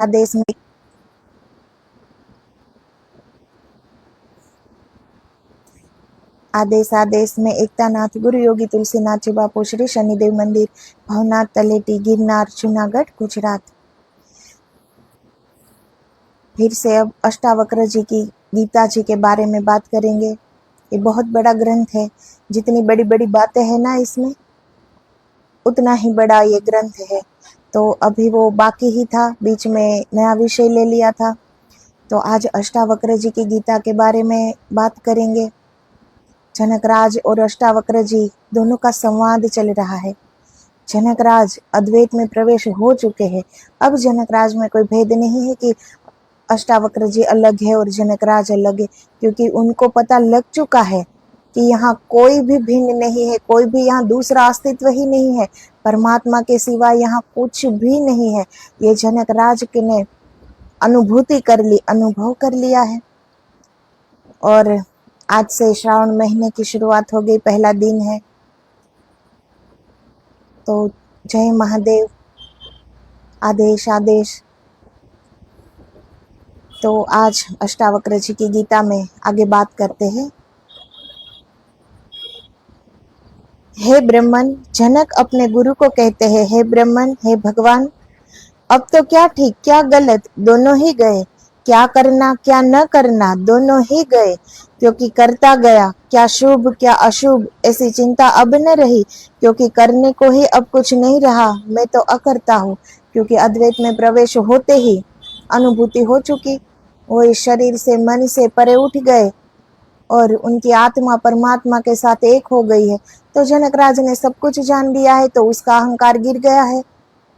आदेश में आदेश में एकतानाथ गुरु योगी तुलसीनाथ जी बापू श्री शनिदेव मंदिर भवनाथ तलेटी गिरनार जूनागढ़ गुजरात। फिर से अब अष्टावक्र जी की गीता जी के बारे में बात करेंगे। ये बहुत बड़ा ग्रंथ है, जितनी बड़ी बड़ी बातें हैं ना इसमें उतना ही बड़ा ये ग्रंथ है। तो अभी वो बाकी ही था, बीच में नया विषय ले लिया था। तो आज अष्टावक्र जी की गीता के बारे में बात करेंगे। जनकराज और अष्टावक्र जी दोनों का संवाद चल रहा है। जनकराज अद्वैत में प्रवेश हो चुके हैं। अब जनकराज में कोई भेद नहीं है कि अष्टावक्र जी अलग है और जनकराज अलग है, क्योंकि उनको पता लग चुका है कि यहाँ कोई भी भिन्न नहीं है, कोई भी यहाँ दूसरा अस्तित्व ही नहीं है, परमात्मा के सिवा यहाँ कुछ भी नहीं है। ये जनकराज ने अनुभूति कर ली, अनुभव कर लिया है। और आज से श्रावण महीने की शुरुआत हो गई, पहला दिन है। तो जय महादेव, आदेश आदेश। तो आज अष्टावक्र जी की गीता में आगे बात करते हैं। हे ब्रह्मन, जनक अपने गुरु को कहते हैं, हे ब्रह्मन, हे भगवान, अब तो क्या ठीक क्या गलत दोनों ही गए, क्या करना क्या न करना दोनों ही गए, क्योंकि करता गया क्या शुभ क्या अशुभ ऐसी चिंता अब न रही, क्योंकि करने को ही अब कुछ नहीं रहा, मैं तो अकर्ता हूँ। क्योंकि अद्वैत में प्रवेश होते ही अनुभूति हो चुकी, वो इस शरीर से मन से परे उठ गए और उनकी आत्मा परमात्मा के साथ एक हो गई है। तो जनकराज ने सब कुछ जान लिया है, तो उसका अहंकार गिर गया है।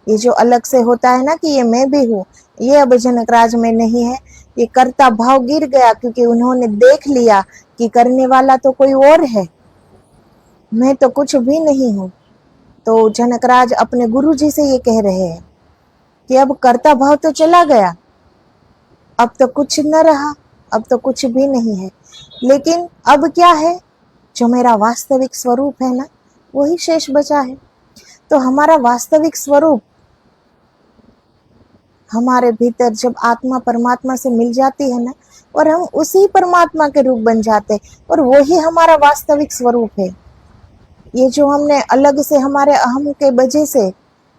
ये जो अलग से होता है ना कि ये मैं भी हूँ, ये अब जनकराज में नहीं है। ये कर्ता भाव गिर गया, क्योंकि उन्होंने देख लिया कि करने वाला तो कोई और है, मैं तो कुछ भी नहीं हूँ। तो जनकराज अपने गुरु जी से ये कह रहे हैं कि अब कर्ता भाव तो चला गया, अब तो कुछ न रहा, अब तो कुछ भी नहीं है, लेकिन अब क्या है, जो मेरा वास्तविक स्वरूप है ना, वही शेष बचा है। तो हमारा वास्तविक स्वरूप हमारे भीतर जब आत्मा परमात्मा से मिल जाती है ना, और हम उसी परमात्मा के रूप बन जाते, और वही हमारा वास्तविक स्वरूप है। ये जो हमने अलग से हमारे अहम के वजह से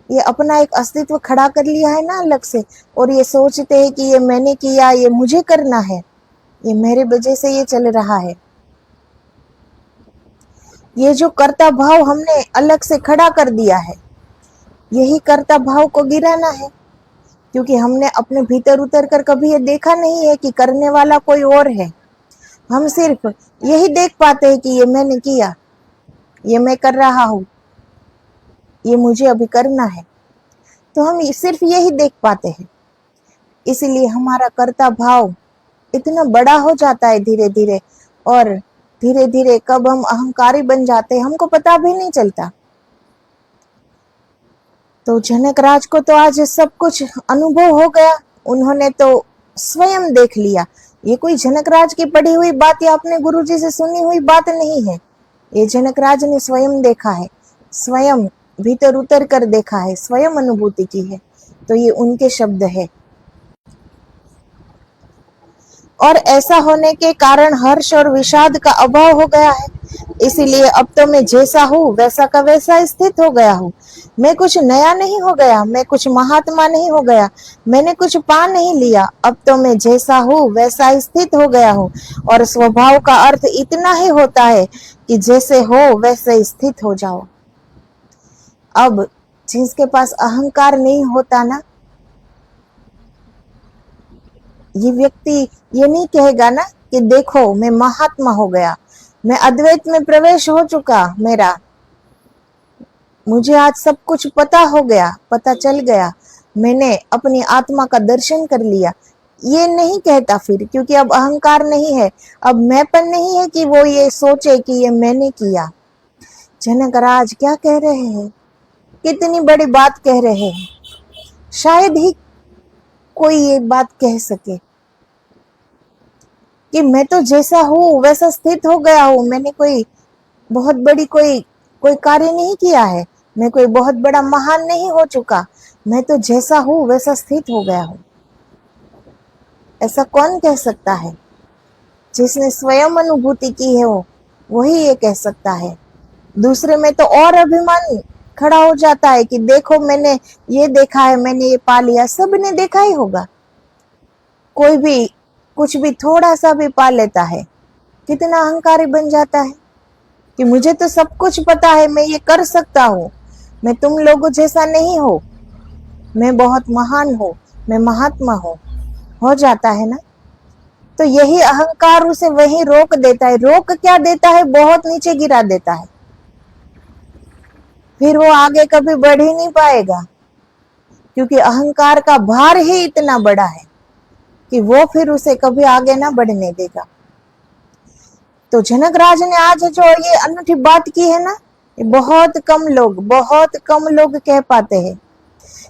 ये अपना एक अस्तित्व खड़ा कर लिया है ना अलग से, और ये सोचते हैं कि ये मैंने किया, ये मुझे करना है, ये मेरे वजह से ये चल रहा है। ये जो कर्ता भाव हमने अलग से खड़ा कर दिया है, यही कर्ता भाव को गिराना है। क्योंकि हमने अपने भीतर उतर कर कभी ये देखा नहीं है कि करने वाला कोई और है। हम सिर्फ यही देख पाते हैं कि ये मैंने किया, ये मैं कर रहा हूँ, ये मुझे अभी करना है। तो हम सिर्फ यही देख पाते हैं, इसीलिए हमारा कर्ता भाव इतना बड़ा हो जाता है धीरे धीरे, और धीरे धीरे कब हम अहंकारी बन जाते हैं हमको पता भी नहीं चलता। तो जनकराज को तो आज सब कुछ अनुभव हो गया, उन्होंने तो स्वयं देख लिया। ये कोई जनकराज की पढ़ी हुई बात या अपने गुरुजी से सुनी हुई बात नहीं है, ये जनकराज ने स्वयं देखा है, स्वयं भीतर उतर कर देखा है, स्वयं अनुभूति की है। तो ये उनके शब्द है। और ऐसा होने के कारण हर्ष और विषाद का अभाव हो गया है। इसीलिए अब तो मैं जैसा हूँ वैसा का वैसा स्थित हो गया हूँ। मैं कुछ नया नहीं हो गया, मैं कुछ महात्मा नहीं हो गया, मैंने कुछ पा नहीं लिया। अब तो मैं जैसा हूँ वैसा स्थित हो गया हूँ। और स्वभाव का अर्थ इतना ही होता है कि जैसे हो वैसे स्थित हो जाओ। अब जिसके पास अहंकार नहीं होता ना, ये व्यक्ति ये नहीं कहेगा ना कि देखो मैं महात्मा हो गया, मैं अद्वैत में प्रवेश हो चुका, मेरा मुझे आज सब कुछ पता हो गया, पता चल गया, मैंने अपनी आत्मा का दर्शन कर लिया, ये नहीं कहता फिर। क्योंकि अब अहंकार नहीं है, अब मैंपन नहीं है कि वो ये सोचे कि ये मैंने किया। जनकराज क्या कह रहे हैं, कितनी बड़ी बात कह रहे हैं। शायद ही कोई ये बात कह सके कि मैं तो जैसा हूँ वैसा स्थित हो गया हूँ, मैंने कोई बहुत बड़ी कोई कार्य नहीं किया है, मैं कोई बहुत बड़ा महान नहीं हो चुका, मैं तो जैसा हूँ वैसा स्थित हो गया हूँ। ऐसा कौन कह सकता है? जिसने स्वयं अनुभूति की है वही ये कह सकता है। दूसरे में तो और अभिमान खड़ा हो जाता है कि देखो मैंने ये देखा है, मैंने ये पा लिया। सबने देखा ही होगा, कोई भी कुछ भी थोड़ा सा भी पा लेता है, कितना अहंकारी बन जाता है कि मुझे तो सब कुछ पता है, मैं ये कर सकता हूँ, मैं तुम लोगों जैसा नहीं हो, मैं बहुत महान हूँ, मैं महात्मा हूँ, हो जाता है ना। तो यही अहंकार उसे वहीं रोक देता है। रोक क्या देता है? बहुत नीचे गिरा देता है। फिर वो आगे कभी बढ़ ही नहीं पाएगा, क्योंकि अहंकार का भार ही इतना बड़ा है कि वो फिर उसे कभी आगे ना बढ़ने देगा। तो जनक राज ने आज जो ये अनूठी बात की है ना, ये बहुत कम लोग कह पाते हैं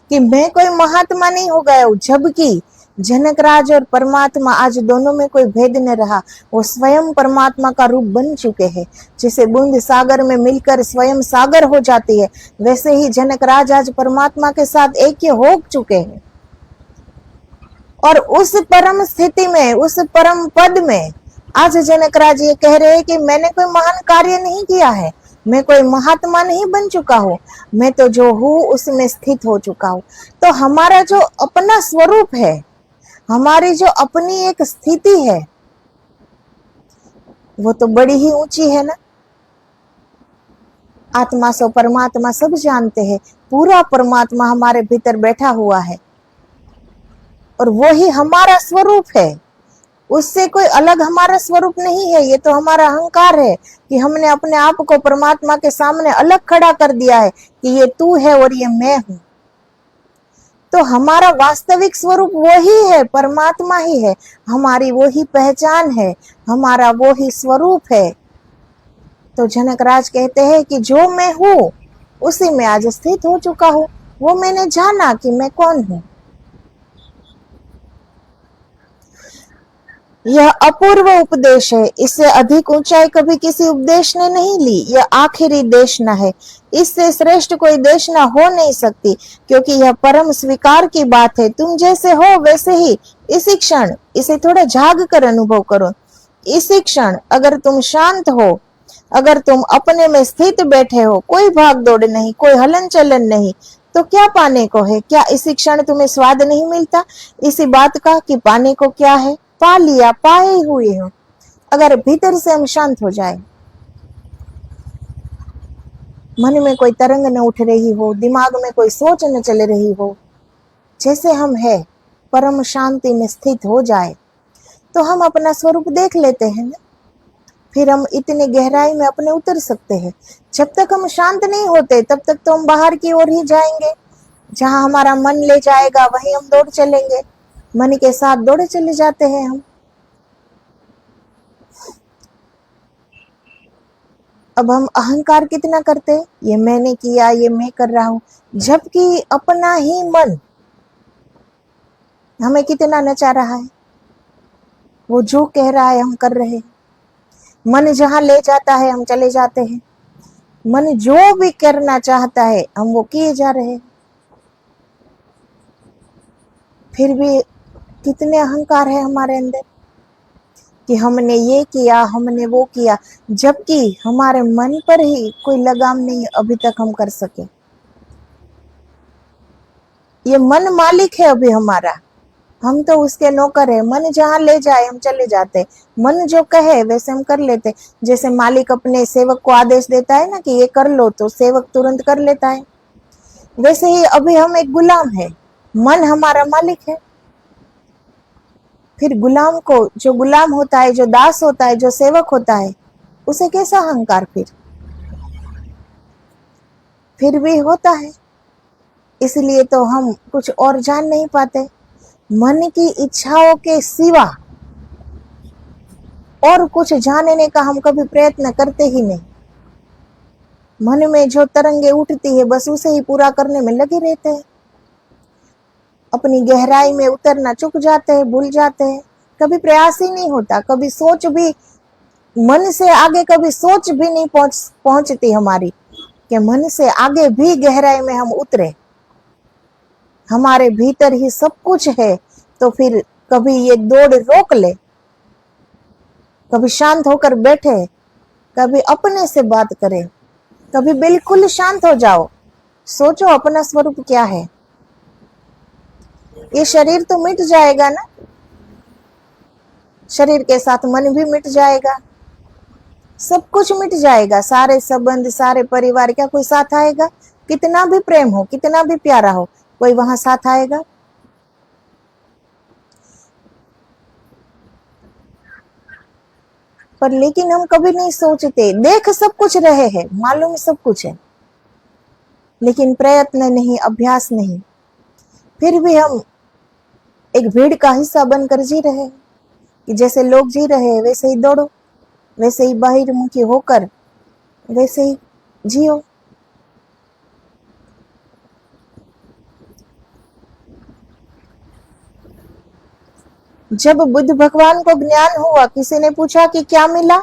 कि मैं कोई महात्मा नहीं हो गया हूं। जबकि जनक राज और परमात्मा आज दोनों में कोई भेद न रहा, वो स्वयं परमात्मा का रूप बन चुके हैं। जैसे बूंद सागर में मिलकर स्वयं सागर हो जाती है, वैसे ही जनक राज आज परमात्मा के साथ ऐक्य हो चुके हैं। और उस परम स्थिति में, उस परम पद में आज जनक राज ये कह रहे हैं कि मैंने कोई महान कार्य नहीं किया है, मैं कोई महात्मा नहीं बन चुका हूँ, मैं तो जो हूँ उसमें स्थित हो चुका हूँ। तो हमारा जो अपना स्वरूप है, हमारी जो अपनी एक स्थिति है, वो तो बड़ी ही ऊंची है ना। आत्मा सो परमात्मा सब जानते हैं, पूरा परमात्मा हमारे भीतर बैठा हुआ है और वो ही हमारा स्वरूप है। उससे कोई अलग हमारा स्वरूप नहीं है। ये तो हमारा अहंकार है कि हमने अपने आप को परमात्मा के सामने अलग खड़ा कर दिया है कि ये तू है और ये मैं हूं। तो हमारा वास्तविक स्वरूप वो ही है, परमात्मा ही है, हमारी वो ही पहचान है, हमारा वो ही स्वरूप है। तो जनक राज कहते हैं कि जो मैं हूं उसी में आज स्थित हो चुका हूं, वो मैंने जाना कि मैं कौन हूं। यह अपूर्व उपदेश है, इससे अधिक ऊंचाई कभी किसी उपदेश ने नहीं ली। यह आखिरी देशना है, इससे श्रेष्ठ कोई देशना हो नहीं सकती, क्योंकि यह परम स्वीकार की बात है। तुम जैसे हो वैसे ही इसी क्षण, इसे थोड़ा जाग कर अनुभव करो, इसी क्षण अगर तुम शांत हो, अगर तुम अपने में स्थित बैठे हो, कोई भाग दौड़ नहीं, कोई हलन चलन नहीं, तो क्या पाने को है? क्या इसी क्षण तुम्हें स्वाद नहीं मिलता इसी बात का कि पाने को क्या है? पा लिया, पाए हुए हो। अगर भीतर से हम शांत हो जाए, मन में कोई तरंग न उठ रही हो, दिमाग में कोई सोच न चल रही हो, जैसे हम है परम शांति में स्थित हो जाए, तो हम अपना स्वरूप देख लेते हैं ना। फिर हम इतनी गहराई में अपने उतर सकते हैं। जब तक हम शांत नहीं होते तब तक तो हम बाहर की ओर ही जाएंगे, जहां हमारा मन ले जाएगा वहीं हम दौड़ चलेंगे, मन के साथ दौड़े चले जाते हैं हम। अब हम अहंकार कितना करते, ये मैंने किया, ये मैं कर रहा हूं, जबकि अपना ही मन हमें कितना नचा रहा है। वो जो कह रहा है हम कर रहे हैं, मन जहां ले जाता है हम चले जाते हैं, मन जो भी करना चाहता है हम वो किए जा रहे हैं। फिर भी कितने अहंकार है हमारे अंदर कि हमने ये किया, हमने वो किया, जबकि हमारे मन पर ही कोई लगाम नहीं अभी तक हम कर सके। ये मन मालिक है अभी हमारा, हम तो उसके नौकर है। मन जहां ले जाए हम चले जाते, मन जो कहे वैसे हम कर लेते। जैसे मालिक अपने सेवक को आदेश देता है ना कि ये कर लो, तो सेवक तुरंत कर लेता है, वैसे ही अभी हम एक गुलाम है, मन हमारा मालिक है। फिर गुलाम को, जो गुलाम होता है, जो दास होता है, जो सेवक होता है, उसे कैसा अहंकार फिर भी होता है। इसलिए तो हम कुछ और जान नहीं पाते। मन की इच्छाओं के सिवा और कुछ जानने का हम कभी प्रयत्न करते ही नहीं। मन में जो तरंगे उठती है बस उसे ही पूरा करने में लगे रहते हैं, अपनी गहराई में उतरना चूक जाते हैं, भूल जाते हैं। कभी प्रयास ही नहीं होता, कभी सोच भी, मन से आगे कभी सोच भी नहीं पहुंचती हमारी कि मन से आगे भी गहराई में हम उतरे। हमारे भीतर ही सब कुछ है, तो फिर कभी ये दौड़ रोक ले, कभी शांत होकर बैठे, कभी अपने से बात करे, कभी बिल्कुल शांत हो जाओ, सोचो अपना स्वरूप क्या है। ये शरीर तो मिट जाएगा ना, शरीर के साथ मन भी मिट जाएगा, सब कुछ मिट जाएगा, सारे संबंध, सारे परिवार, क्या कोई साथ आएगा? कितना भी प्रेम हो, कितना भी प्यारा हो, कोई वहां साथ आएगा? पर लेकिन हम कभी नहीं सोचते, देख सब कुछ रहे हैं, मालूम सब कुछ है, लेकिन प्रयत्न नहीं, अभ्यास नहीं, फिर भी हम एक भीड़ का हिस्सा बनकर जी रहे हैं कि जैसे लोग जी रहे हैं वैसे ही दौड़ो, वैसे ही बाहिरमुखी होकर वैसे ही जियो। जब बुद्ध भगवान को ज्ञान हुआ, किसी ने पूछा कि क्या मिला,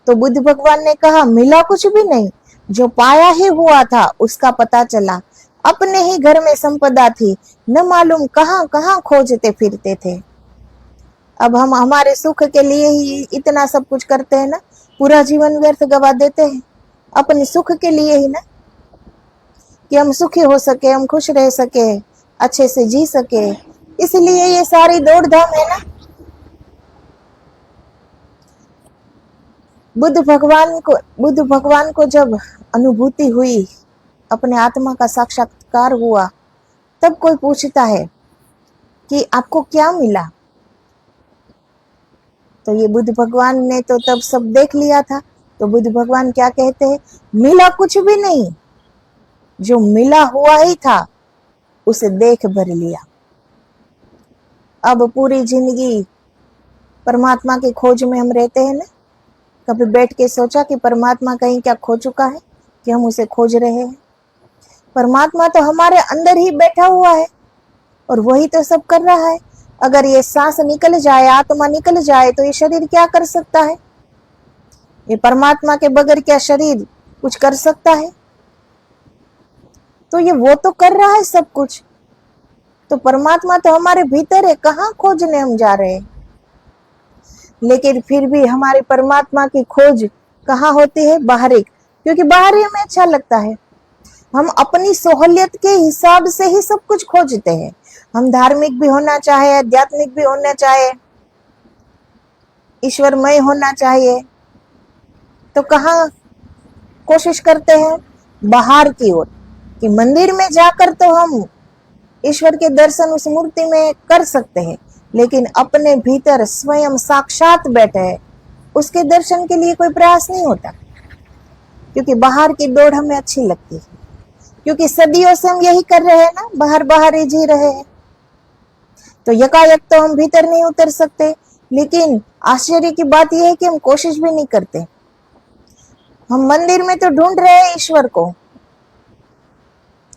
तो बुद्ध भगवान ने कहा मिला कुछ भी नहीं, जो पाया ही हुआ था उसका पता चला। अपने ही घर में संपदा थी, न मालूम कहां कहां खोजते फिरते थे। अब हम हमारे सुख के लिए ही इतना सब कुछ करते हैं ना, पूरा जीवन व्यर्थ गवा देते हैं अपने सुख के लिए ही ना, कि हम सुखी हो सके, हम खुश रह सके, अच्छे से जी सके, इसलिए ये सारी दौड़ धाम है ना। बुद्ध भगवान को जब अनुभूति हुई, अपने आत्मा का साक्षात्कार हुआ, तब कोई पूछता है कि आपको क्या मिला, तो ये बुद्ध भगवान ने तो तब सब देख लिया था, तो बुद्ध भगवान क्या कहते हैं, मिला कुछ भी नहीं, जो मिला हुआ ही था उसे देख भर लिया। अब पूरी जिंदगी परमात्मा की खोज में हम रहते हैं ना, कभी बैठ के सोचा कि परमात्मा कहीं क्या खो चुका है कि हम उसे खोज रहे हैं? परमात्मा तो हमारे अंदर ही बैठा हुआ है और वही तो सब कर रहा है। अगर ये सांस निकल जाए, आत्मा निकल जाए, तो ये शरीर क्या कर सकता है? ये परमात्मा के बगैर क्या शरीर कुछ कर सकता है? तो ये वो तो कर रहा है सब कुछ, तो परमात्मा तो हमारे भीतर है, कहाँ खोजने हम जा रहे हैं? लेकिन फिर भी हमारी परमात्मा की खोज कहाँ होती है? बाहरी, क्योंकि बाहरी हमें अच्छा लगता है, हम अपनी सहूलियत के हिसाब से ही सब कुछ खोजते हैं। हम धार्मिक भी होना चाहे, आध्यात्मिक भी होना चाहे, ईश्वरमय होना चाहिए, तो कहाँ कोशिश करते हैं? बाहर की ओर, कि मंदिर में जाकर तो हम ईश्वर के दर्शन उस मूर्ति में कर सकते हैं, लेकिन अपने भीतर स्वयं साक्षात बैठे हैं, उसके दर्शन के लिए कोई प्रयास नहीं होता, क्योंकि बाहर की दौड़ हमें अच्छी लगती है, क्योंकि सदियों से हम यही कर रहे हैं ना, बाहर बाहर ही जी रहे हैं, तो यकायक तो हम भीतर नहीं उतर सकते। लेकिन आश्चर्य की बात यह है कि हम कोशिश भी नहीं करते। हम मंदिर में तो ढूंढ रहे हैं ईश्वर को,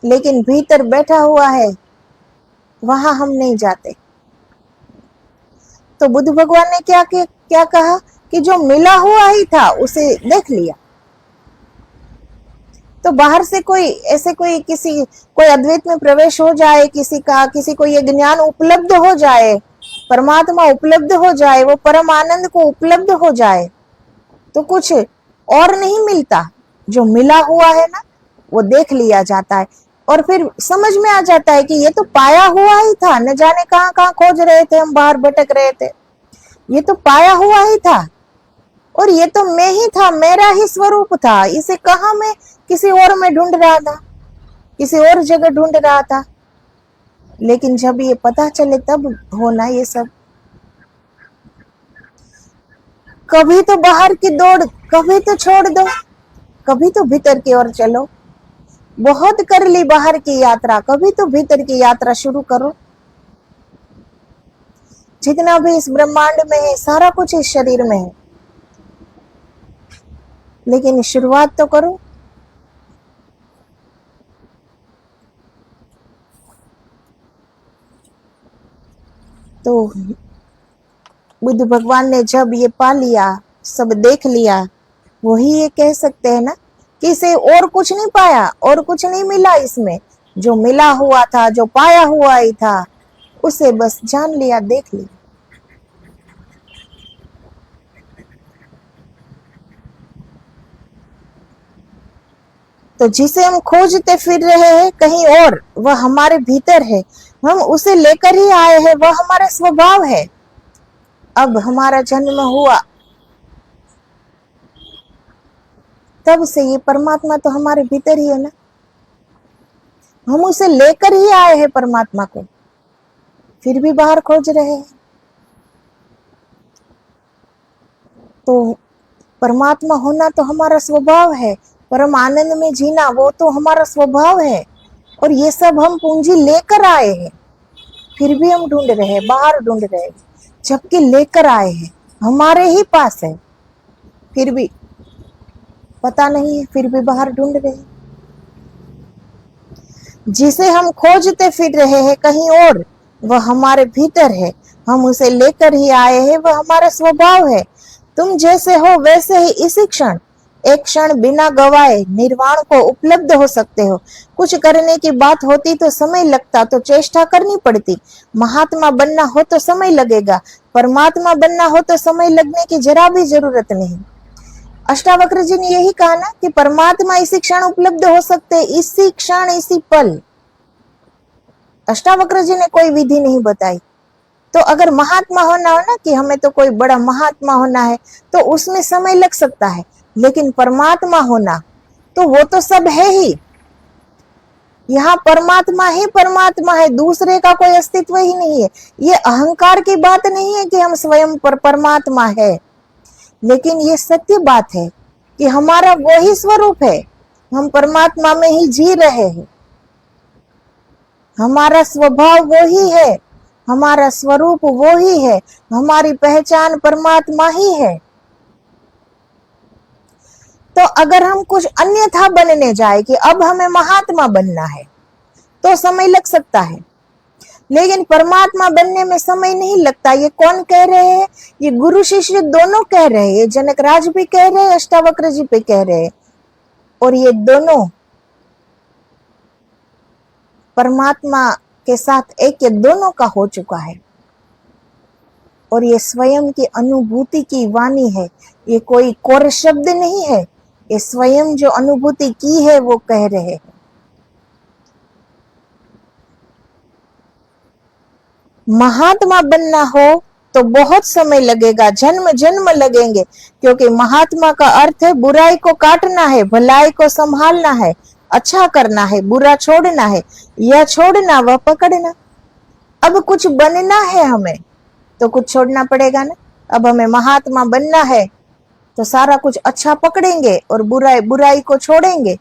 लेकिन भीतर बैठा हुआ है वहां हम नहीं जाते। तो बुद्ध भगवान ने क्या कहा कि जो मिला हुआ ही था उसे देख लिया। तो बाहर से कोई अद्वैत में प्रवेश हो जाए, किसी को ये ज्ञान उपलब्ध हो जाए, परमात्मा उपलब्ध हो जाए, वो परम आनंद को उपलब्ध हो जाए, तो कुछ और नहीं मिलता, जो मिला हुआ है ना वो देख लिया जाता है, और फिर समझ में आ जाता है कि ये तो पाया हुआ ही था, न जाने कहां कहां खोज रहे थे हम, बाहर भटक रहे थे, ये तो पाया हुआ ही था, और ये तो मैं ही था, मेरा ही स्वरूप था, इसे कहां मैं किसी और में ढूंढ रहा था, किसी और जगह ढूंढ रहा था। लेकिन जब ये पता चले तब होना ये सब। कभी तो बाहर की दौड़, कभी तो छोड़ दो, कभी तो भीतर की ओर चलो। बहुत कर ली बाहर की यात्रा, कभी तो भीतर की यात्रा शुरू करो। जितना भी इस ब्रह्मांड में है, सारा कुछ इस शरीर में है, लेकिन शुरुआत तो करो। तो बुद्ध भगवान ने जब ये पा लिया, सब देख लिया, वही ये कह सकते हैं ना कि इसे और कुछ नहीं पाया, और कुछ नहीं मिला इसमें, जो मिला हुआ था, जो पाया हुआ ही था, उसे बस जान लिया, देख लिया। तो जिसे हम खोजते फिर रहे हैं कहीं और, वह हमारे भीतर है, हम उसे लेकर ही आए हैं, वह हमारा स्वभाव है। अब हमारा जन्म हुआ तब से ये परमात्मा तो हमारे भीतर ही है ना, हम उसे लेकर ही आए हैं परमात्मा को, फिर भी बाहर खोज रहे हैं। तो परमात्मा होना तो हमारा स्वभाव है, परम आनंद में जीना वो तो हमारा स्वभाव है, और ये सब हम पूंजी लेकर आए हैं, फिर भी हम ढूंढ रहे हैं, बाहर ढूंढ रहे हैं, जबकि लेकर आए हैं, हमारे ही पास है, फिर भी पता नहीं है, फिर भी बाहर ढूंढ रहे हैं। जिसे हम खोजते फिर रहे हैं कहीं और, वह हमारे भीतर है, हम उसे लेकर ही आए हैं, वह हमारा स्वभाव है। तुम जैसे हो वैसे ही इसी क्षण, एक क्षण बिना गवाए निर्वाण को उपलब्ध हो सकते हो। कुछ करने की बात होती तो समय लगता, तो चेष्टा करनी पड़ती। महात्मा बनना हो तो समय लगेगा, परमात्मा बनना हो तो समय लगने की जरा भी जरूरत नहीं। अष्टावक्र जी ने यही कहा ना कि परमात्मा इसी क्षण उपलब्ध हो सकते, इसी क्षण, इसी पल। अष्टावक्र जी ने कोई विधि नहीं बताई। तो अगर महात्मा होना हो ना, कि हमें तो कोई बड़ा महात्मा होना है, तो उसमें समय लग सकता है, लेकिन परमात्मा होना तो वो तो सब है ही। यहाँ परमात्मा ही परमात्मा है, दूसरे का कोई अस्तित्व ही नहीं है। ये अहंकार की बात नहीं है कि हम स्वयं पर परमात्मा है, लेकिन ये सत्य बात है कि हमारा वही स्वरूप है, हम परमात्मा में ही जी रहे हैं, हमारा स्वभाव वो ही है, हमारा स्वरूप वो ही है, हमारी पहचान परमात्मा ही है। तो अगर हम कुछ अन्यथा बनने जाए कि अब हमें महात्मा बनना है, तो समय लग सकता है, लेकिन परमात्मा बनने में समय नहीं लगता। ये कौन कह रहे हैं? ये गुरु शिष्य दोनों कह रहे हैं, जनक राज भी कह रहे हैं, अष्टावक्र जी भी कह रहे हैं, और ये दोनों परमात्मा के साथ एक, ये दोनों का हो चुका है, और ये स्वयं की अनुभूति की वाणी है, ये कोई कोर शब्द नहीं है, ये स्वयं जो अनुभूति की है वो कह रहे हैं। महात्मा बनना हो तो बहुत समय लगेगा, जन्म जन्म लगेंगे, क्योंकि महात्मा का अर्थ है बुराई को काटना है, भलाई को संभालना है, अच्छा करना है, बुरा छोड़ना है, यह छोड़ना वह पकड़ना। अब कुछ बनना है हमें तो कुछ छोड़ना पड़ेगा ना। अब हमें महात्मा बनना है तो सारा कुछ अच्छा पकड़ेंगे और बुराई को छोड़ेंगे।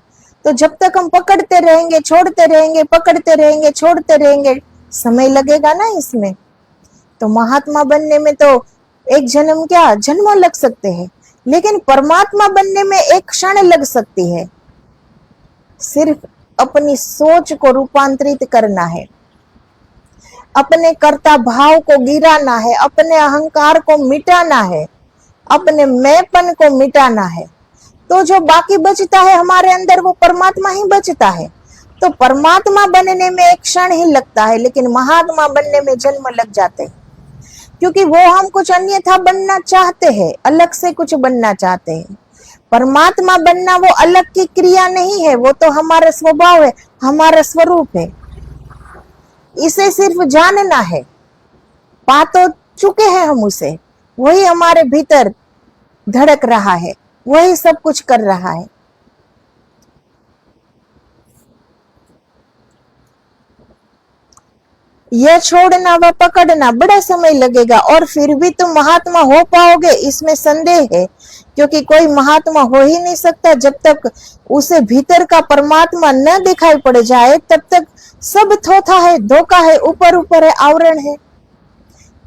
तो जब तक हम पकड़ते रहेंगे, छोड़ते रहेंगे, पकड़ते रहेंगे, छोड़ते रहेंगे, समय लगेगा ना इसमें। तो महात्मा बनने में तो एक जन्म क्या, जन्म लग सकते हैं, लेकिन परमात्मा बनने में एक क्षण लग सकती है। सिर्फ अपनी सोच को रूपांतरित करना है, अपने कर्ता भाव को गिराना है, अपने अहंकार को मिटाना है, अपने मैंपन को मिटाना है, तो जो बाकी बचता है हमारे अंदर वो परमात्मा ही बचता है। तो परमात्मा बनने में एक क्षण ही लगता है, लेकिन महात्मा बनने में जन्म लग जाते हैं, क्योंकि वो हम कुछ अन्यथा बनना चाहते हैं, अलग से कुछ बनना चाहते हैं। परमात्मा बनना वो अलग की क्रिया नहीं है, वो तो हमारा स्वभाव है, हमारा स्वरूप है। इसे सिर्फ जानना है, पा तो चुके हैं हम उसे, वही हमारे भीतर धड़क रहा है, वही सब कुछ कर रहा है। यह छोड़ना व पकड़ना बड़ा समय लगेगा, और फिर भी तुम महात्मा हो पाओगे इसमें संदेह है, क्योंकि कोई महात्मा हो ही नहीं सकता जब तक उसे भीतर का परमात्मा न दिखाई पड़ जाए, तब तक सब थोथा है, धोखा है, ऊपर ऊपर है, आवरण है।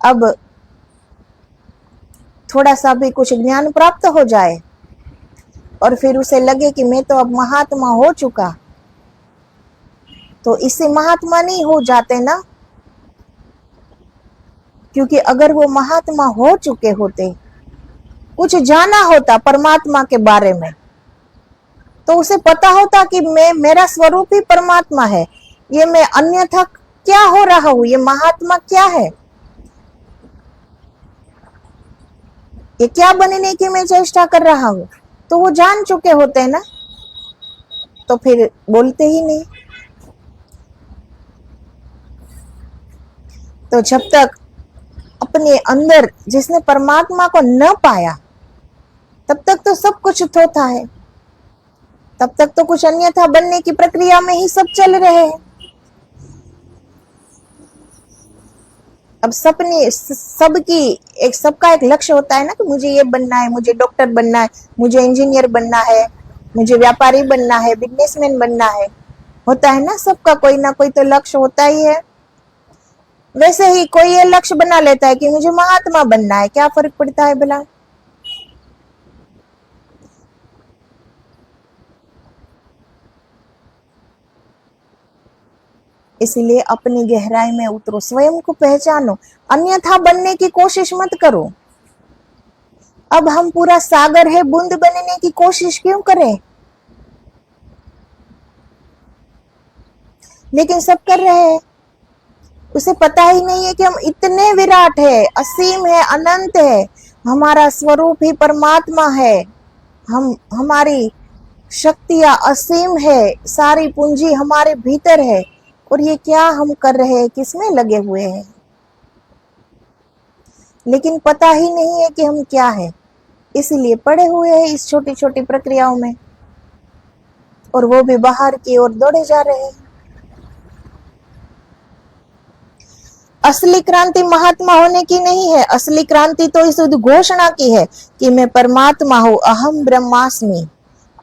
अब थोड़ा सा भी कुछ ज्ञान प्राप्त हो जाए और फिर उसे लगे कि मैं तो अब महात्मा हो चुका, तो इससे महात्मा नहीं हो जाते ना। क्योंकि अगर वो महात्मा हो चुके होते, कुछ जाना होता परमात्मा के बारे में, तो उसे पता होता कि मेरा स्वरूप ही परमात्मा है, ये मैं अन्यथा क्या हो रहा हूं, ये महात्मा क्या है, ये क्या बनने की मैं चेष्टा कर रहा हूं, तो वो जान चुके होते हैं ना। तो फिर बोलते ही नहीं। तो जब तक अपने अंदर जिसने परमात्मा को न पाया, तब तक तो सब कुछ थोथा है, तब तक तो कुछ अन्यथा बनने की प्रक्रिया में ही सब चल रहे हैं। अब सबका एक लक्ष्य होता है ना कि मुझे ये बनना है, मुझे डॉक्टर बनना है, मुझे इंजीनियर बनना है, मुझे व्यापारी बनना है, बिजनेसमैन बनना है, होता है ना, सबका कोई ना कोई तो लक्ष्य होता ही है। वैसे ही कोई ये लक्ष्य बना लेता है कि मुझे महात्मा बनना है, क्या फर्क पड़ता है भला। इसलिए अपनी गहराई में उतरो, स्वयं को पहचानो, अन्यथा बनने की कोशिश मत करो। अब हम पूरा सागर है, बूंद बनने की कोशिश क्यों करें? लेकिन सब कर रहे हैं। उसे पता ही नहीं है कि हम इतने विराट है, असीम है, अनंत है, हमारा स्वरूप ही परमात्मा है, हमारी शक्तियां असीम है, सारी पूंजी हमारे भीतर है। और ये क्या हम कर रहे हैं, किसमें लगे हुए हैं, लेकिन पता ही नहीं है कि हम क्या है। इसीलिए पड़े हुए हैं इस छोटी छोटी प्रक्रियाओं में, और वो भी बाहर की ओर दौड़े जा रहे हैं। असली क्रांति महात्मा होने की नहीं है, असली क्रांति तो इस उद्घोषणा की है कि मैं परमात्मा हूं, अहम ब्रह्मास्मि।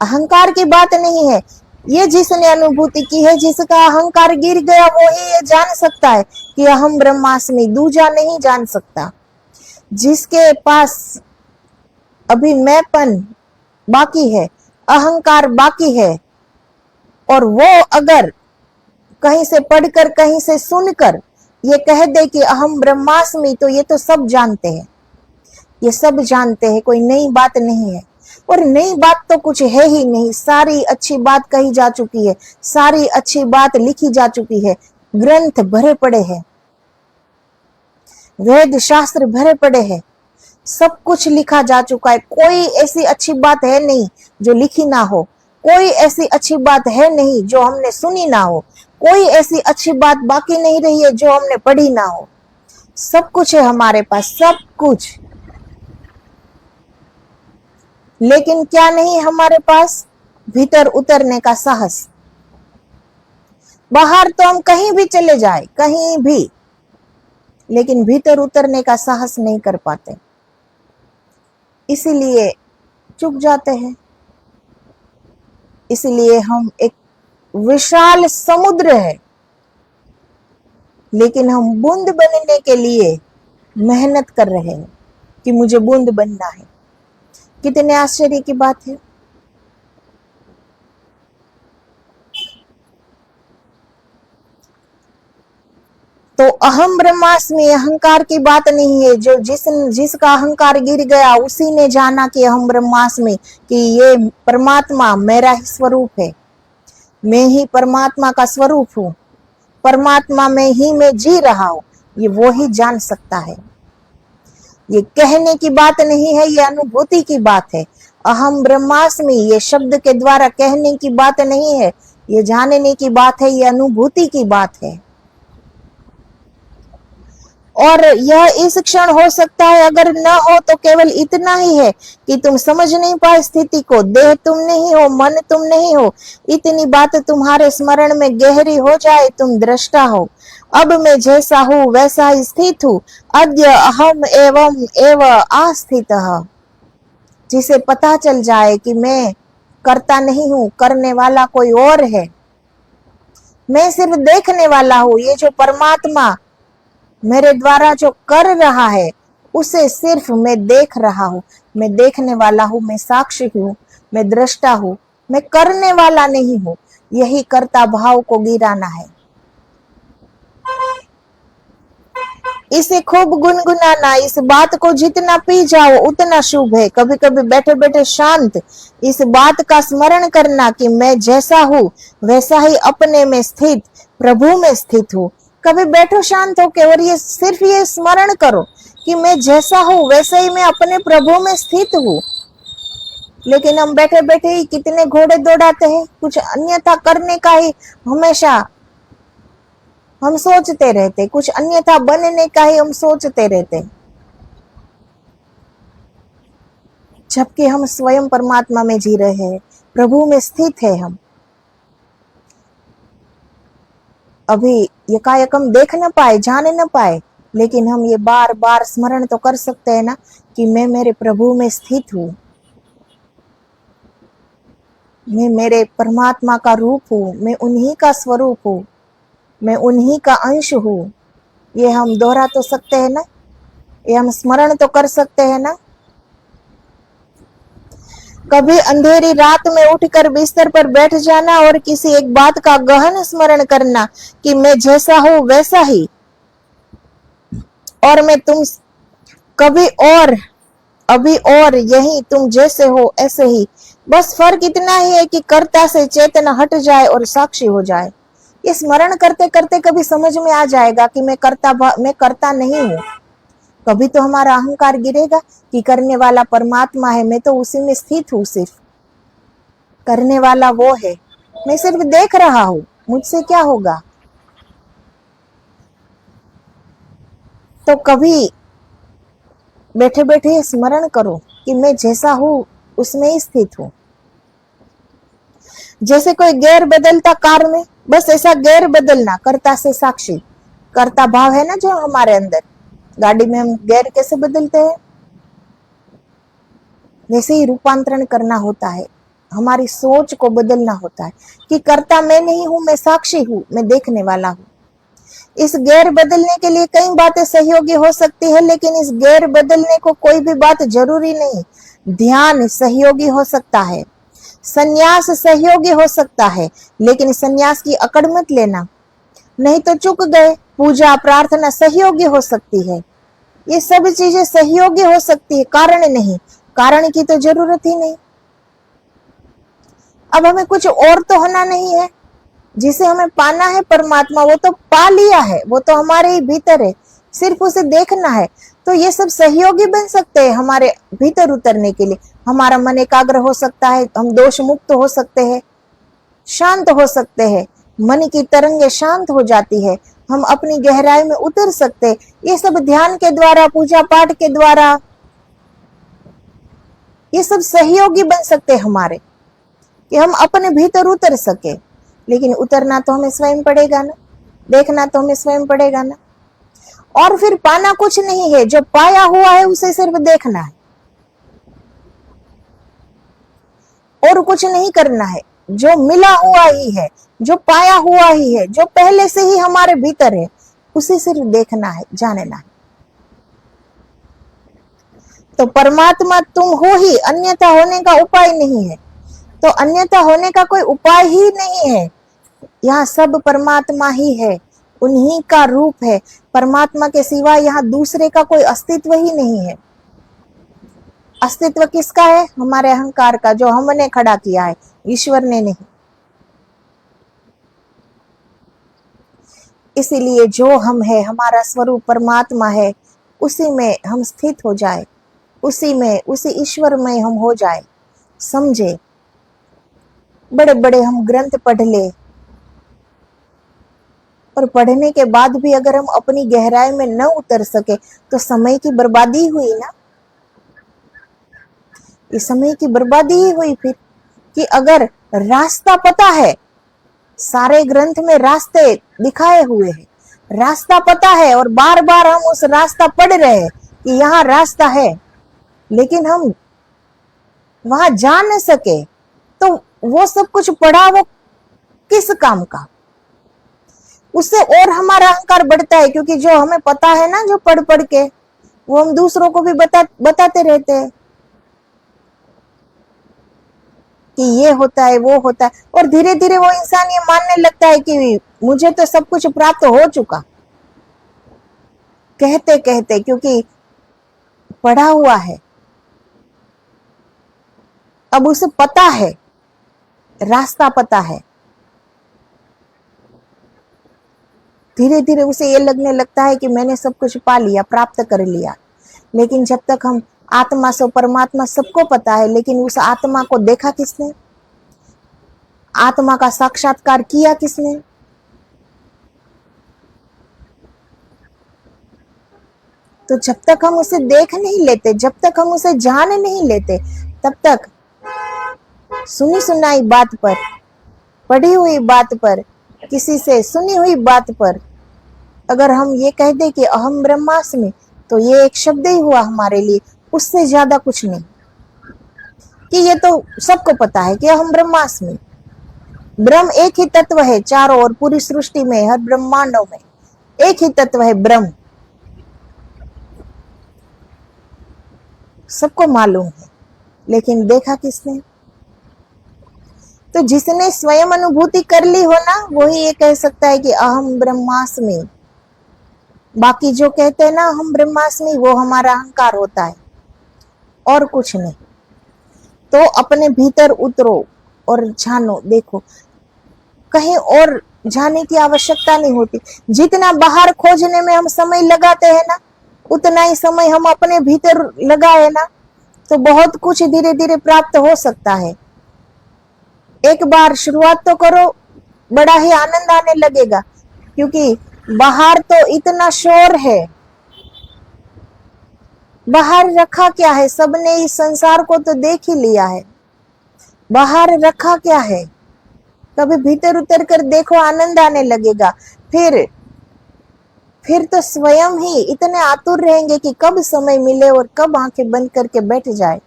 अहंकार की बात नहीं है। ये जिसने अनुभूति की है, जिसका अहंकार गिर गया, वो ही ये जान सकता है कि अहम ब्रह्मास्मि, दूजा नहीं जान सकता। जिसके पास अभी मैंपन बाकी है, अहंकार बाकी है, और वो अगर कहीं से पढ़कर, कहीं से सुनकर ये कह दे कि अहम ब्रह्मास्मि, तो ये तो सब जानते हैं, ये सब जानते हैं, कोई नई बात नहीं है। और नई बात तो कुछ है ही नहीं, सारी अच्छी बात कही जा चुकी है, सारी अच्छी बात लिखी जा चुकी है, ग्रंथ भरे पड़े हैं, वेद शास्त्र भरे पड़े हैं, सब कुछ लिखा जा चुका है। कोई ऐसी अच्छी बात है नहीं जो लिखी ना हो, कोई ऐसी अच्छी बात है नहीं जो हमने सुनी ना हो, कोई ऐसी अच्छी बात बाकी नहीं रही है जो हमने पढ़ी ना हो। सब कुछ है हमारे पास, सब कुछ। लेकिन क्या नहीं हमारे पास? भीतर उतरने का साहस। बाहर तो हम कहीं भी चले जाए, कहीं भी, लेकिन भीतर उतरने का साहस नहीं कर पाते, इसीलिए चुक जाते हैं। इसलिए हम एक विशाल समुद्र है, लेकिन हम बूंद बनने के लिए मेहनत कर रहे हैं कि मुझे बूंद बनना है। कितने आश्चर्य की बात है। तो अहम ब्रह्मास्मि अहंकार की बात नहीं है। जो जिसका अहंकार गिर गया, उसी ने जाना कि अहम ब्रह्मास्मि, कि ये परमात्मा मेरा ही स्वरूप है, मैं ही परमात्मा का स्वरूप हूं, परमात्मा में ही मैं जी रहा हूं। ये वो ही जान सकता है। ये कहने की बात नहीं है, ये अनुभूति की बात है। अहम ब्रह्मास्मि ये शब्द के द्वारा कहने की बात नहीं है, ये जानने की बात है, ये अनुभूति की बात है। और यह इस क्षण हो सकता है, अगर न हो तो केवल इतना ही है कि तुम समझ नहीं पाए स्थिति को। देह तुम नहीं हो, मन तुम नहीं हो, इतनी बात तुम्हारे स्मरण में गहरी हो जाए, तुम दृष्टा हो। अब मैं जैसा हूं वैसा ही स्थित हूं, अद्य अहम एवं एव आस्थितः। जिसे पता चल जाए कि मैं करता नहीं हूं, करने वाला कोई और है, मैं सिर्फ देखने वाला हूं। ये जो परमात्मा मेरे द्वारा जो कर रहा है, उसे सिर्फ मैं देख रहा हूं, मैं देखने वाला हूं, मैं साक्षी हूं, मैं दृष्टा हूं, मैं करने वाला नहीं हूं। यही कर्ता भाव को गिराना है। इसे खूब गुनगुनाना, इस बात को जितना पी जाओ उतना शुभ है। कभी कभी बैठे बैठे शांत इस बात का स्मरण करना कि मैं जैसा हूं वैसा ही अपने में स्थित प्रभु में स्थित हूं। कभी बैठो शांत होके और ये सिर्फ ये स्मरण करो कि मैं जैसा हूं वैसे ही मैं अपने प्रभु में स्थित हूं। लेकिन हम बैठे बैठे ही कितने घोड़े दौड़ाते हैं, कुछ अन्यथा करने का ही हमेशा हम सोचते रहते, कुछ अन्यथा बनने का ही हम सोचते रहते, जबकि हम स्वयं परमात्मा में जी रहे हैं, प्रभु में स्थित है। हम अभी यकायक हम देख न पाए, जान न पाए, लेकिन हम ये बार बार स्मरण तो कर सकते हैं ना कि मैं मेरे प्रभु में स्थित हूँ, मैं मेरे परमात्मा का रूप हूँ, मैं उन्हीं का स्वरूप हूँ, मैं उन्हीं का अंश हूँ। ये हम दोहरा तो सकते हैं ना, ये हम स्मरण तो कर सकते हैं ना। कभी अंधेरी रात में उठकर बिस्तर पर बैठ जाना और किसी एक बात का गहन स्मरण करना कि मैं जैसा हूं वैसा ही, और मैं तुम कभी और अभी और यही तुम जैसे हो ऐसे ही। बस फर्क इतना ही है कि कर्ता से चेतना हट जाए और साक्षी हो जाए। ये स्मरण करते करते कभी समझ में आ जाएगा कि मैं करता नहीं हूँ। कभी तो हमारा अहंकार गिरेगा कि करने वाला परमात्मा है, मैं तो उसी में स्थित हूँ, सिर्फ करने वाला वो है, मैं सिर्फ देख रहा हूँ, मुझसे क्या होगा। तो कभी बैठे बैठे स्मरण करो कि मैं जैसा हूँ उसमें ही स्थित हूँ। जैसे कोई गेयर बदलता कार में, बस ऐसा गेयर बदलना, कर्ता से साक्षी, कर्ता भाव है ना जो हमारे अंदर। गाड़ी में हम गेयर कैसे बदलते हैं, वैसे ही रूपांतरण करना होता है, हमारी सोच को बदलना होता है कि कर्ता मैं नहीं हूं, मैं साक्षी हूं, मैं देखने वाला हूं। इस गैर बदलने के लिए कई बातें सहयोगी हो सकती है, लेकिन इस गैर बदलने को कोई भी बात जरूरी नहीं। ध्यान सहयोगी हो सकता है, संन्यास सहयोगी हो सकता है, लेकिन संन्यास की अकड़ मत लेना, नहीं तो चुक गए। पूजा प्रार्थना सहयोगी हो सकती है, ये सब चीजें सहयोगी हो सकती है, कारण नहीं, कारण की तो जरूरत ही नहीं। अब हमें कुछ और तो होना नहीं है, जिसे हमें पाना है परमात्मा, वो तो पा लिया है, वो तो हमारे ही भीतर है, सिर्फ उसे देखना है। तो ये सब सहयोगी बन सकते हैं हमारे भीतर उतरने के लिए। हमारा मन एकाग्र हो सकता है, हम दोष मुक्त हो सकते हैं, शांत हो सकते हैं, मन की तरंगे शांत हो जाती है, हम अपनी गहराई में उतर सकते हैं। ये सब ध्यान के द्वारा, पूजा पाठ के द्वारा, ये सब सहयोगी बन सकते हैं हमारे, कि हम अपने भीतर उतर सके। लेकिन उतरना तो हमें स्वयं पड़ेगा ना, देखना तो हमें स्वयं पड़ेगा ना। और फिर पाना कुछ नहीं है, जो पाया हुआ है उसे सिर्फ देखना है, और कुछ नहीं करना है। जो मिला हुआ ही है, जो पाया हुआ ही है, जो पहले से ही हमारे भीतर है, उसे सिर्फ देखना है, जानना है। तो परमात्मा तुम हो ही, अन्यथा होने का उपाय नहीं है। तो अन्यथा होने का कोई उपाय ही नहीं है, यहाँ सब परमात्मा ही है, उन्हीं का रूप है। परमात्मा के सिवा यहाँ दूसरे का कोई अस्तित्व ही नहीं है। अस्तित्व किसका है? हमारे अहंकार का, जो हमने खड़ा किया है, ईश्वर ने नहीं। इसीलिए जो हम है, हमारा स्वरूप परमात्मा है, उसी में हम स्थित हो जाए, उसी में, उसी ईश्वर में हम हो जाए, समझे। बड़े बड़े हम ग्रंथ पढ़ ले, और पढ़ने के बाद भी अगर हम अपनी गहराई में न उतर सके तो समय की बर्बादी हुई ना। इस समय की बर्बादी ही हुई फिर, कि अगर रास्ता पता है, सारे ग्रंथ में रास्ते दिखाए हुए हैं, रास्ता पता है, और बार बार हम उस रास्ता पढ़ रहे हैं कि यहाँ रास्ता है, लेकिन हम वहां जा न सके, तो वो सब कुछ पढ़ा वो किस काम का? उससे और हमारा अहंकार बढ़ता है, क्योंकि जो हमें पता है ना, जो पढ़ पढ़ के, वो हम दूसरों को भी बताते रहते हैं कि ये होता है, वो होता है, और धीरे धीरे वो इंसान ये मानने लगता है कि मुझे तो सब कुछ प्राप्त हो चुका, कहते कहते, क्योंकि पढ़ा हुआ है, अब उसे पता है, रास्ता पता है। धीरे धीरे उसे ये लगने लगता है कि मैंने सब कुछ पा लिया, प्राप्त कर लिया। लेकिन जब तक हम आत्मा सो परमात्मा सबको पता है, लेकिन उस आत्मा को देखा किसने? आत्मा का साक्षात्कार किया किसने? तो जब तक हम उसे देख नहीं लेते, जब तक हम उसे जान नहीं लेते, तब तक सुनी सुनाई बात पर, पढ़ी हुई बात पर, किसी से सुनी हुई बात पर अगर हम ये कह दे कि अहम ब्रह्मास्मि, तो ये एक शब्द ही हुआ हमारे लिए, उससे ज्यादा कुछ नहीं। कि ये तो सबको पता है कि अहम ब्रह्मास्मि। ब्रह्म एक ही तत्व है, चारों ओर पूरी सृष्टि में, हर ब्रह्मांडों में एक ही तत्व है ब्रह्म, सबको मालूम है, लेकिन देखा किसने? तो जिसने स्वयं अनुभूति कर ली हो ना, वही ये कह सकता है कि अहम ब्रह्मास्मि। बाकी जो कहते हैं ना अहम ब्रह्मास्मि, वो हमारा अहंकार होता है और कुछ नहीं। तो अपने भीतर उतरो और जानो, देखो, कहीं और जाने की आवश्यकता नहीं होती। जितना बाहर खोजने में हम समय लगाते हैं ना, उतना ही समय हम अपने भीतर लगाए ना, तो बहुत कुछ धीरे धीरे प्राप्त हो सकता है। एक बार शुरुआत तो करो, बड़ा ही आनंद आने लगेगा, क्योंकि बाहर तो इतना शोर है। बाहर रखा क्या है? सबने इस संसार को तो देख ही लिया है। बाहर रखा क्या है? कभी भीतर उतर कर देखो, आनंद आने लगेगा। फिर तो स्वयं ही इतने आतुर रहेंगे कि कब समय मिले और कब आंखें बंद करके बैठ जाए।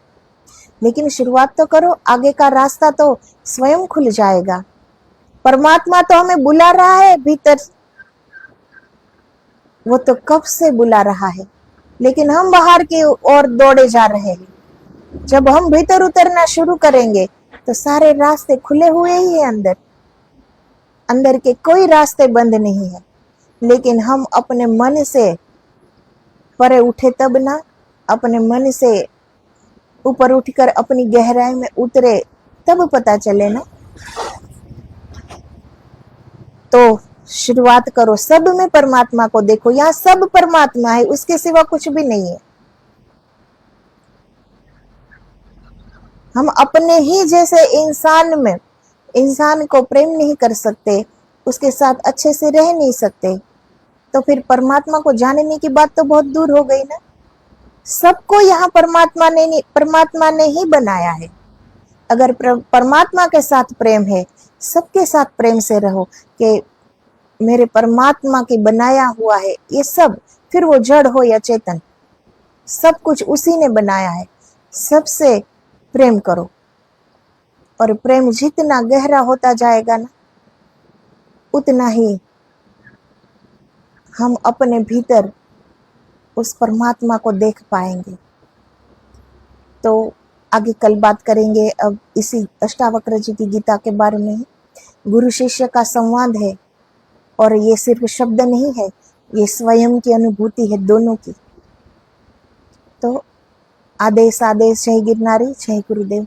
लेकिन शुरुआत तो करो, आगे का रास्ता तो स्वयं खुल जाएगा। परमात्मा तो हमें बुला रहा है भीतर, वो तो कब से बुला रहा है, लेकिन हम बाहर की ओर दौड़े जा रहे हैं। जब हम भीतर उतरना शुरू करेंगे तो सारे रास्ते खुले हुए ही हैं। अंदर के कोई रास्ते बंद नहीं है, लेकिन हम अपने मन से परे उठे तब ना, अपने मन से ऊपर उठकर अपनी गहराई में उतरे तब पता चले ना। तो शुरुआत करो, सब में परमात्मा को देखो। यहाँ सब परमात्मा है, उसके सिवा कुछ भी नहीं है। हम अपने ही जैसे इंसान को प्रेम नहीं कर सकते, उसके साथ अच्छे से रह नहीं सकते, तो फिर परमात्मा को जानने की बात तो बहुत दूर हो गई ना। सबको यहाँ परमात्मा ने ही बनाया है। अगर परमात्मा के साथ प्रेम है, सबके साथ प्रेम से रहो कि मेरे परमात्मा की बनाया हुआ है ये सब, फिर वो जड़ हो या चेतन, सब कुछ उसी ने बनाया है। सबसे प्रेम करो, और प्रेम जितना गहरा होता जाएगा ना, उतना ही हम अपने भीतर उस परमात्मा को देख पाएंगे। तो आगे कल बात करेंगे अब इसी अष्टावक्र जी की गीता के बारे में। गुरु शिष्य का संवाद है, और ये सिर्फ शब्द नहीं है, ये स्वयं की अनुभूति है दोनों की। तो आदेश जय गिरनारी, जय गुरुदेव।